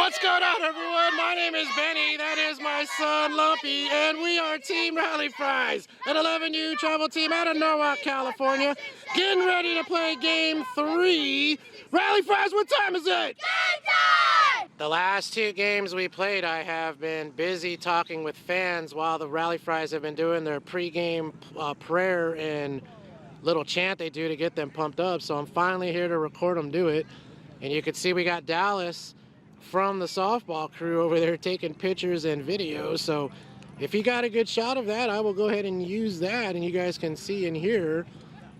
What's going on, everyone? My name is Benny. That is my son, Lumpy, and we are Team Rally Fries, an 11U travel team out of Norwalk, California, getting ready to play Game 3. Rally Fries, what time is it? Game time! The last 2 games we played, I have been busy talking with fans while the Rally Fries have been doing their pregame prayer and little chant they do to get them pumped up. So I'm finally here to record them do it. And you can see we got Dallas from the softball crew over there taking pictures and videos. So if you got a good shot of that, I will go ahead and use that, and you guys can see and hear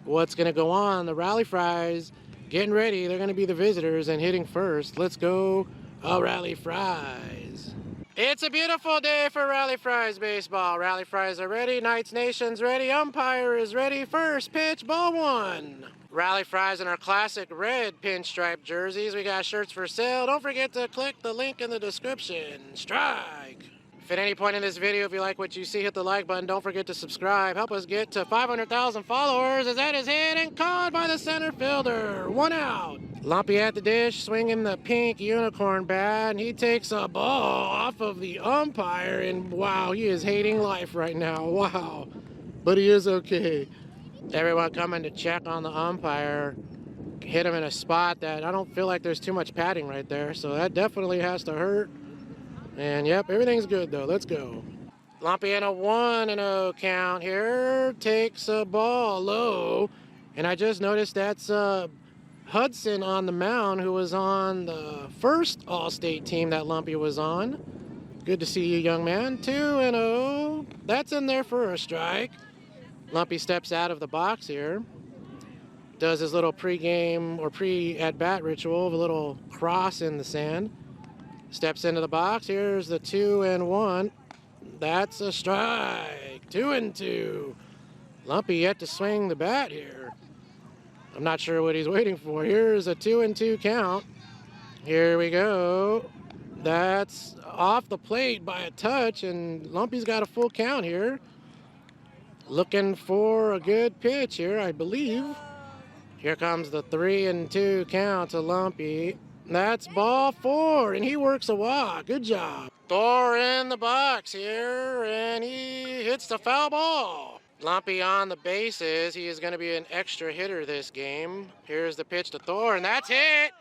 what's going to go on. The Rally Fries getting ready. They're going to be the visitors and hitting first. Let's go, Rally Fries. It's a beautiful day for Rally Fries baseball. Rally Fries are ready. Knights Nation's ready. Umpire is ready. First pitch, ball 1. Rally Fries in our classic red pinstripe jerseys. We got shirts for sale. Don't forget to click the link in the description. Strike. If at any point in this video, if you like what you see, hit the like button. Don't forget to subscribe. Help us get to 500,000 followers, as that is hit and caught by the center fielder. 1 out. Lumpy at the dish, swinging the pink unicorn bat, and he takes a ball off of the umpire, and wow, he is hating life right now. Wow. But he is okay. Everyone coming to check on the umpire. Hit him in a spot that I don't feel like there's too much padding right there, so that definitely has to hurt. And yep, everything's good though. Let's go. Lumpy in a 1-0 count here. Takes a ball low. And I just noticed that's Hudson on the mound, who was on the first All-State team that Lumpy was on. Good to see you, young man. 2-0. That's in there for a strike. Lumpy steps out of the box here. Does his little pre-game or pre-at-bat ritual of a little cross in the sand. Steps into the box. Here's the 2-1. That's a strike. 2-2. Lumpy yet to swing the bat here. I'm not sure what he's waiting for. Here's a 2-2 count. Here we go. That's off the plate by a touch, and Lumpy's got a full count here. Looking for a good pitch here, I believe. Here comes the 3-2 count to Lumpy. That's ball 4, and he works a walk. Good job. Thor in the box here, and he hits the foul ball. Lumpy on the bases. He is going to be an extra hitter this game. Here's the pitch to Thor, and that's hit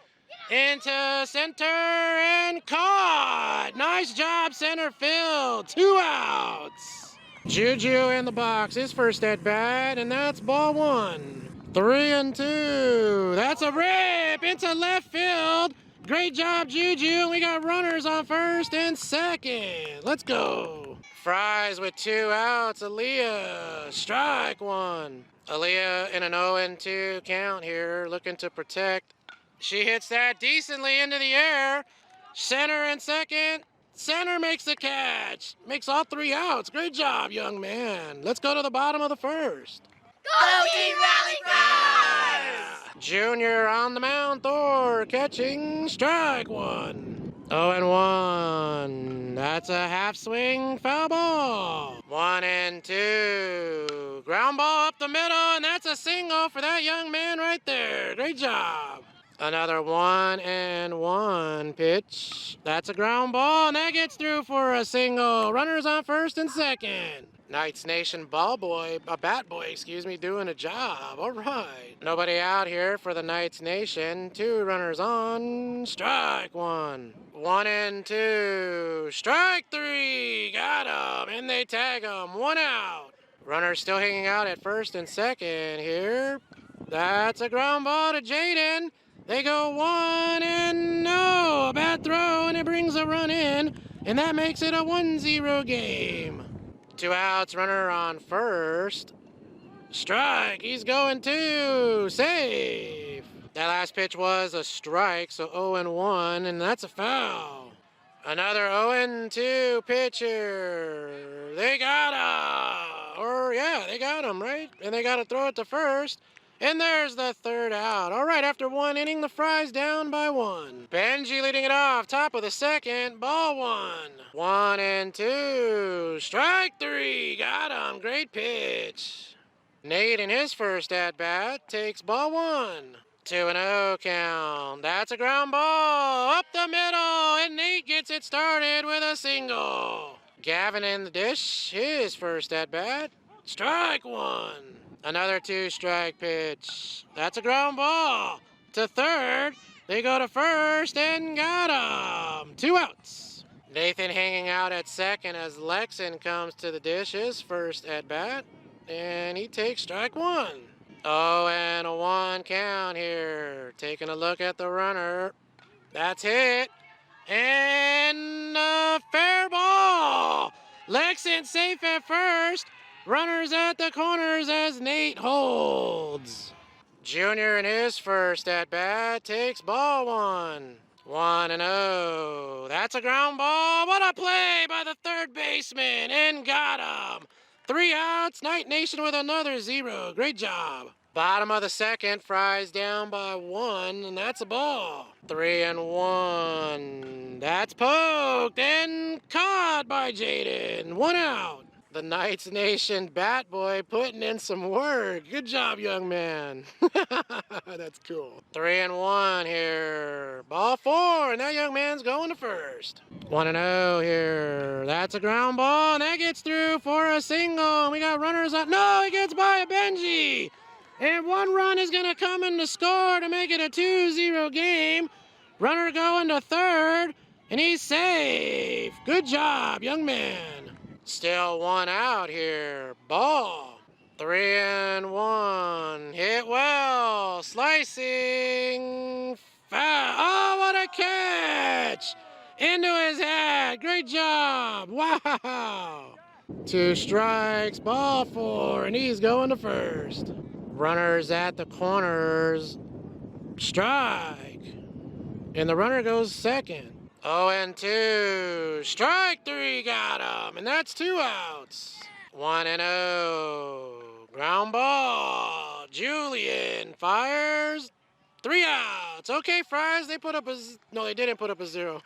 into center and caught. Nice job, center field. 2 outs. Juju in the box, his first at bat, and that's ball 1. 3-2. That's a rip into left field. Great job, Juju. We got runners on first and second. Let's go. Fries with 2 outs. Aaliyah, strike 1. Aaliyah in an 0-2 count here, looking to protect. She hits that decently into the air. Center and second. Center makes the catch. Makes all 3 outs. Great job, young man. Let's go to the bottom of the first. Go Team Rally Fries! Junior on the mound. Thor catching. Strike 1. 0-1. That's a half swing foul ball. 1-2. Ground ball up the middle, and that's a single for that young man right there. Great job. Another 1-1 pitch. That's a ground ball, and that gets through for a single. Runners on first and second. Knights Nation bat boy, doing a job. All right. Nobody out here for the Knights Nation. 2 runners on. Strike 1. 1-2. Strike 3. Got him. And they tag him. 1 out. Runners still hanging out at first and second here. That's a ground ball to Jaden. They go 1-0. A bad throw, and it brings a run in. And that makes it a 1-0 game. 2 outs, runner on first. Strike, he's going 2. Safe. That last pitch was a strike, so 0-1, and that's a foul. Another 0-2 pitcher. They got him. They got him, right? And they got to throw it to first. And there's the 3rd out. All right, after 1 inning, the Fries down by 1. Benji leading it off, top of the second, ball 1. 1-2, strike 3, got him, great pitch. Nate in his first at-bat takes ball 1. 2-0 count. That's a ground ball up the middle, and Nate gets it started with a single. Gavin in the dish, his first at bat. Strike one. Another 2-strike pitch. That's a ground ball. To third. They go to first and got him. 2 outs. Nathan hanging out at second as Lexon comes to the dish, his first at bat. And he takes strike one. 0-1 count here. Taking a look at the runner. That's hit. And a fair ball. Lexon safe at first. Runners at the corners as Nate holds. Junior in his first at bat takes ball one. 1-0. That's a ground ball. What a play by the third baseman, and got him. 3 outs. Knights Knation with another 0. Great job. Bottom of the second, Fry's down by 1, and that's a ball. 3-1. That's poked and caught by Jaden. 1 out. The Knights Knation bat boy putting in some work. Good job, young man. That's cool. 3-1 here. Ball 4, and that young man's going to first. 1-0 here. That's a ground ball, and that gets through for a single. We got runners up. No, he gets by a Benji. And 1 run is going to come in to score to make it a 2-0 game. Runner going to third, and he's safe. Good job, young man. Still 1 out here. Ball. 3-1. Hit well. Slicing. Foul. Oh, what a catch. Into his head. Great job. Wow. 2 strikes. Ball 4, and he's going to first. Runners at the corners. Strike. And the runner goes second. 0-2. Strike 3 got him, and that's 2 outs. 1-0. Ground ball. Julian fires. 3 outs. Okay, Fries, they put up a... No, they didn't put up a 0.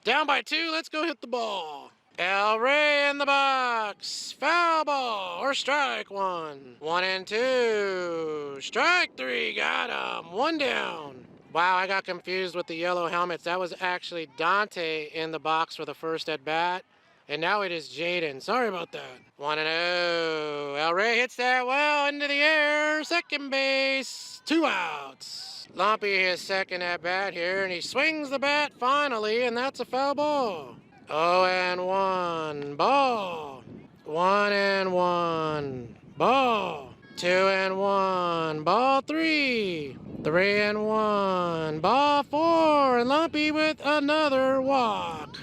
Down by 2. Let's go hit the ball. El Rey in the box. Foul ball or strike 1. 1-2. Strike 3 got him. 1 down. Wow, I got confused with the yellow helmets. That was actually Dante in the box for the first at bat. And now it is Jaden. Sorry about that. 1-0. El Rey hits that well into the air. Second base. 2 outs. Lumpy his second at bat here, and he swings the bat finally, and that's a foul ball. 0-1. Ball. 1-1. Ball. 2-1. Ball 3. 3-1. Ball 4. And Lumpy with another walk.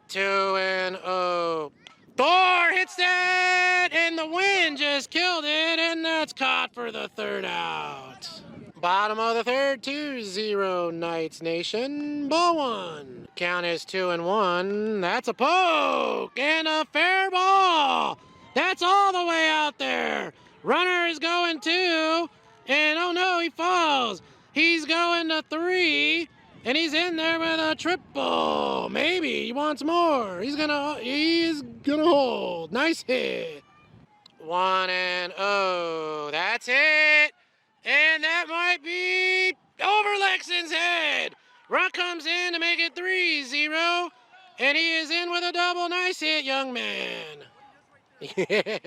2-0. Thor hits that, and the wind just killed it, and that's caught for the 3rd out. Bottom of the 3rd, 2-0 Knights Knation. Ball 1. Count is 2-1. That's a poke and a fair ball. That's all the way out there. Runner is going 2, and oh no, he falls. He's going to 3, and he's in there with a triple. Maybe he wants more. He's gonna hold. Nice hit. 1-0. That's it. And that might be over Lexon's head. Run comes in to make it 3-0. And he is in with a double. Nice hit, young man. Yeah.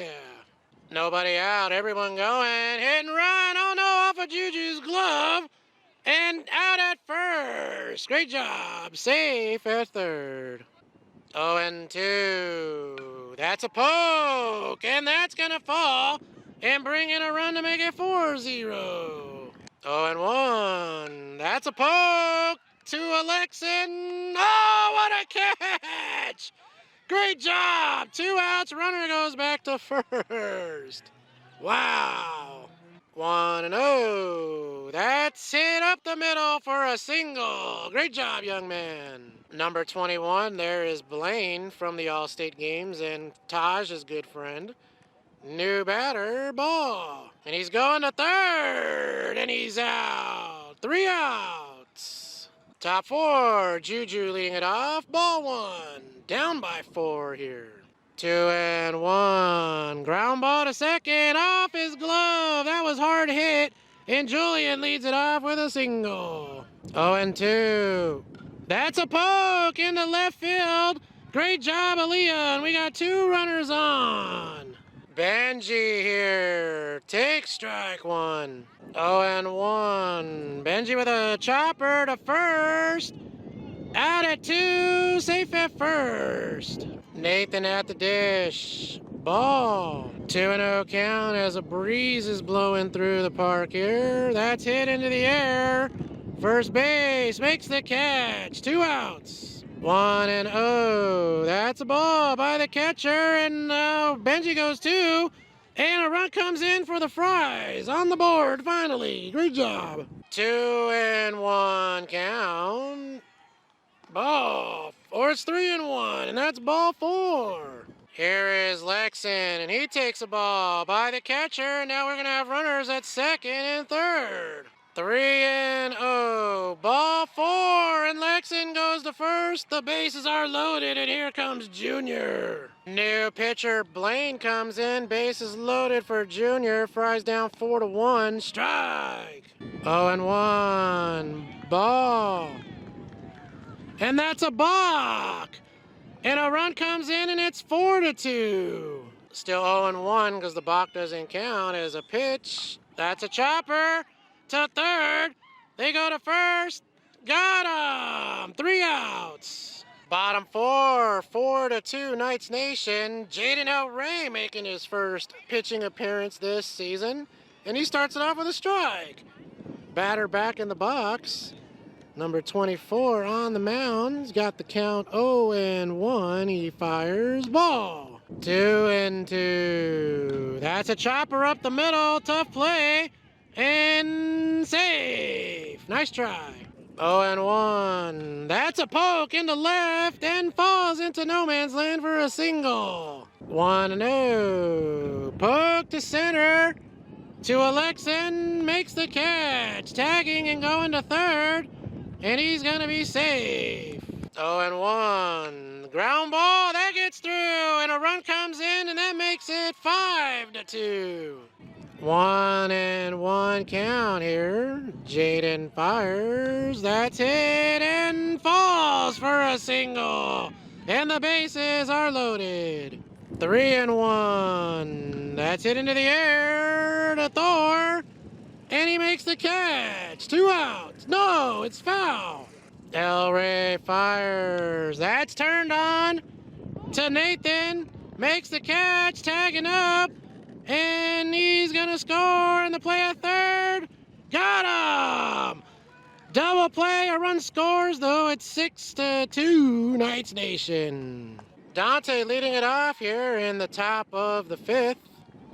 Nobody out. Everyone going. Hit and run. Oh no, off of Juju's glove. And out at first. Great job. Safe at 3rd. 0-2. That's a poke. And that's going to fall. And bring in a run to make it 4-0. 0-1. That's a poke to Alexin. Oh, what a catch! Great job. 2 outs. Runner goes back to first. Wow. 1-0. That's hit up the middle for a single. Great job, young man. Number 21, there is Blaine from the All-State Games and Taj's good friend. New batter, ball. And he's going to 3rd, and he's out. 3 outs. Top 4, Juju leading it off. Ball 1. Down by 4 here. 2-1. Ground ball to second. Off his glove. That was hard hit. And Julian leads it off with a single. 0-2. That's a poke into left field. Great job, Aaliyah, and we got 2 runners on. Benji here takes strike 1. 0-1. Benji with a chopper to first. Out at 2, safe at first. Nathan at the dish. Ball. 2-0 count as a breeze is blowing through the park here. That's hit into the air. First base makes the catch. 2 outs. 1-0. That's a ball by the catcher, and now Benji goes 2. And a run comes in for the Fries on the board finally. Great job. 2-1 count. Ball. Or it's 3-1, and that's ball 4. Here is Lexon, and he takes a ball by the catcher, and now we're going to have runners at second and third. 3-0. Ball 4, and Lexon goes to first. The bases are loaded, and here comes Junior. New pitcher Blaine comes in. Bases loaded for Junior. Fries down 4-1. Strike. 0-1. Ball. And that's a balk. And a run comes in, and it's 4-2. Still 0-1 because the balk doesn't count as a pitch. That's a chopper to third. They go to first. Got him. 3 outs. Bottom 4, 4-2 Knights Nation. Jaden El Rey making his first pitching appearance this season. And he starts it off with a strike. Batter back in the box. Number 24 on the mound. He's got the count 0-1. He fires ball. 2-2. That's a chopper up the middle. Tough play. And safe. Nice try. 0-1. That's a poke into left and falls into no man's land for a single. 1-0. Poke to center. To Alexin. Makes the catch. Tagging and going to third. And he's going to be safe. 0-1. Ground ball. That gets through. And a run comes in, and that makes it 5-2. 1-1 count here. Jaden fires. That's hit and falls for a single. And the bases are loaded. 3-1. That's hit into the air to Thor. And he makes the catch. 2 outs. No, it's foul. El Rey fires. That's turned on to Nathan. Makes the catch. Tagging up. And he's going to score in the play at third. Got him. Double play. A run scores, though. It's 6-2 Knights Nation. Dante leading it off here in the top of the 5th.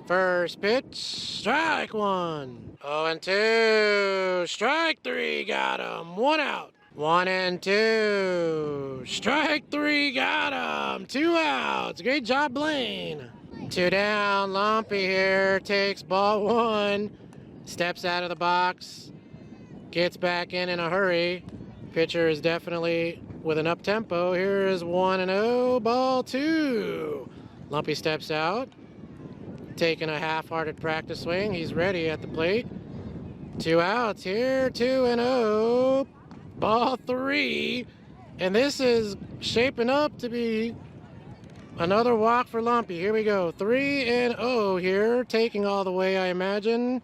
First pitch, strike 1. 0-2, strike 3, got him. 1 out. 1-2, strike 3, got him. 2 outs. Great job, Blaine. 2 down, Lumpy here takes ball 1, steps out of the box, gets back in a hurry. Pitcher is definitely with an up tempo. Here is 1-0, ball 2. Lumpy steps out. Taking a half-hearted practice swing. He's ready at the plate. 2 outs here. 2-0. Ball 3. And this is shaping up to be another walk for Lumpy. Here we go. 3-0 here. Taking all the way, I imagine.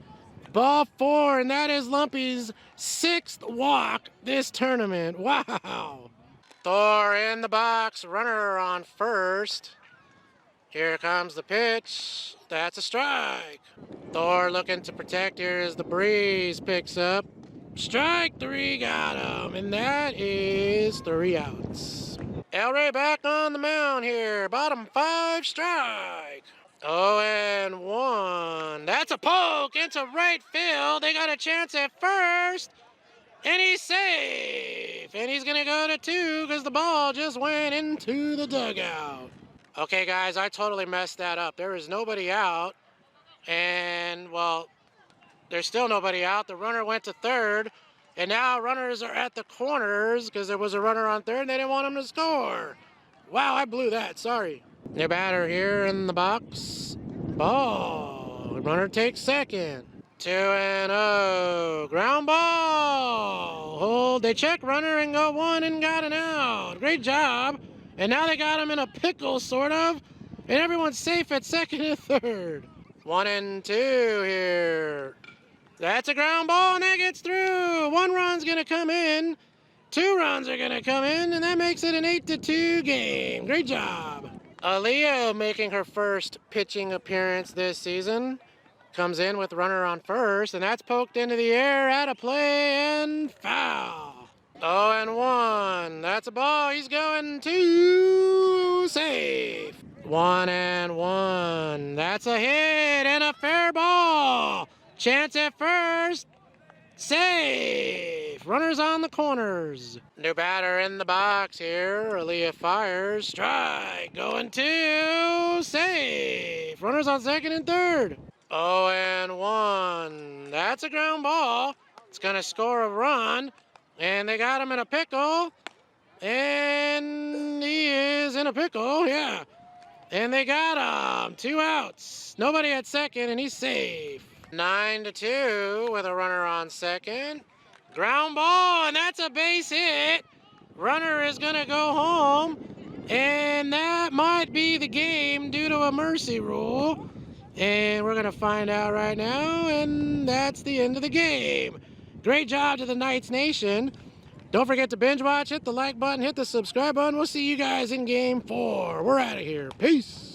Ball 4. And that is Lumpy's 6th walk this tournament. Wow. Thor in the box. Runner on first. Here comes the pitch. That's a strike. Thor looking to protect. Here as the breeze picks up. Strike 3, got him. And that is 3 outs. El Rey back on the mound here. Bottom 5, strike. 0-1. That's a poke into right field. They got a chance at first. And he's safe. And he's going to go to 2 because the ball just went into the dugout. Okay, guys, I totally messed that up. There is nobody out. And, well, there's still nobody out. The runner went to third. And now runners are at the corners because there was a runner on third and they didn't want him to score. Wow, I blew that. Sorry. New batter here in the box. Ball. Runner takes second. 2-0. Ground ball. Hold. They check runner and go one and got an out. Great job. And now they got him in a pickle, sort of. And everyone's safe at second and third. 1-2 here. That's a ground ball, and that gets through. 1 run's going to come in. 2 runs are going to come in, and that makes it an 8-2 game. Great job. Aaliyah making her first pitching appearance this season. Comes in with runner on first, and that's poked into the air, out of play, and foul. 0-1. That's a ball. He's going to safe. 1-1. That's a hit and a fair ball. Chance at first. Safe. Runners on the corners. New batter in the box here. Aaliyah fires. Strike. Going to safe. Runners on second and third. 0-1. That's a ground ball. It's going to score a run. And they got him in a pickle. And he is in a pickle, yeah. And they got him. 2 outs. Nobody at second, and he's safe. 9-2 with a runner on second. Ground ball, and that's a base hit. Runner is going to go home. And that might be the game due to a mercy rule. And we're going to find out right now, and that's the end of the game. Great job to the Knights Nation. Don't forget to binge watch, hit the like button, hit the subscribe button. We'll see you guys in game 4. We're out of here. Peace.